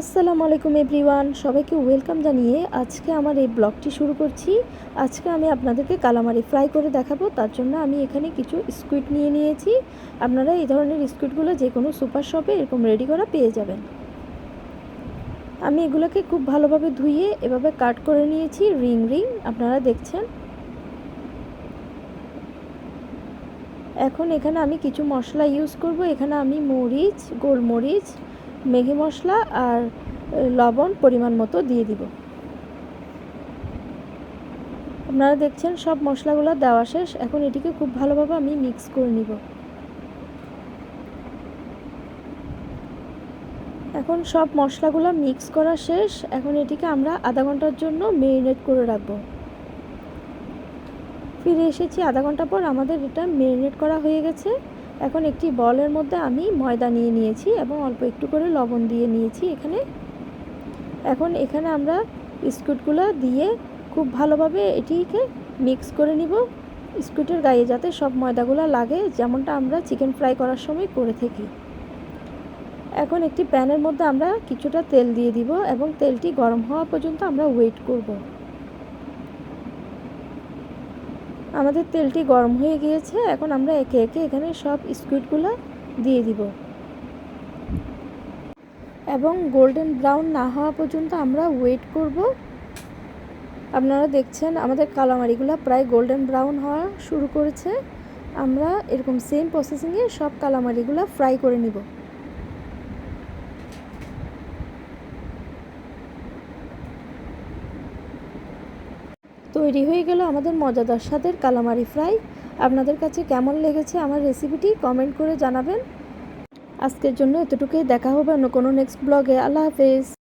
আসসালামু আলাইকুম এভরিওয়ান, সবাইকে ওয়েলকাম জানিয়ে আজকে আমার এই ব্লগটি শুরু করছি। আজকে আমি আপনাদেরকে কালামারি ফ্রাই করে দেখাবো। তার জন্য আমি এখানে কিছু স্কুইড নিয়ে নিয়েছি। আপনারা এই ধরনের স্কুইডগুলো যে কোনো সুপার শপে এরকম রেডি করা পেয়ে যাবেন। আমি এগুলোকে খুব ভালোভাবে ধুয়ে এভাবে কাট করে নিয়েছি রিং রিং, আপনারা দেখছেন। এখন এখানে আমি কিছু মশলা ইউজ করব। এখানে আমি মরিচ, গোলমরিচ, ম্যাগি মশলা আর লবণ পরিমাণ মতো দিয়ে দিব। আপনারা দেখছেন সব মশলাগুলো দেওয়া শেষ। এখন এটিকে খুব ভালোভাবে আমি মিক্স করে নিব। এখন সব মশলাগুলো মিক্স করা শেষ। এখন এটিকে আমরা আধা ঘন্টার জন্য ম্যারিনেট করে রাখব। ফিরে এসেছি আধা ঘন্টা পর, আমাদের এটা ম্যারিনেট করা হয়ে গেছে। এখন একটি বলের মধ্যে আমি ময়দা নিয়ে নিয়েছি এবং অল্প একটু করে লবণ দিয়ে নিয়েছি এখানে। এখন এখানে আমরা বিস্কুটগুলো দিয়ে খুব ভালোভাবে এটিকে মিক্স করে নিব, স্কুটের গায়ে যাতে সব ময়দাগুলো লাগে, যেমনটা আমরা চিকেন ফ্রাই করার সময় করে থাকি। এখন একটি প্যানের মধ্যে আমরা কিছুটা তেল দিয়ে দিব এবং তেলটি গরম হওয়া পর্যন্ত আমরা ওয়েট করব। আমাদের তেলটি গরম হয়ে গিয়েছে। এখন আমরা একে একে এখানে সব স্কুইডগুলো দিয়ে দিব এবং গোল্ডেন ব্রাউন না হওয়া পর্যন্ত আমরা ওয়েট করব। আপনারা দেখছেন আমাদের কালামারিগুলো প্রায় গোল্ডেন ব্রাউন হওয়া শুরু করেছে। আমরা এরকম সেম প্রসেসিংয়ে সব কালামারিগুলো ফ্রাই করে নিব। তৈরি হয়ে গেল আমাদের মজাদার স্বাদের কালামারি ফ্রাই। আপনাদের কাছে কেমন লেগেছে আমার রেসিপিটি কমেন্ট করে জানাবেন। আজকের জন্য এতটুকুই, দেখা হবে অন্য কোনো নেক্সট ব্লগে। আল্লাহ হাফেজ।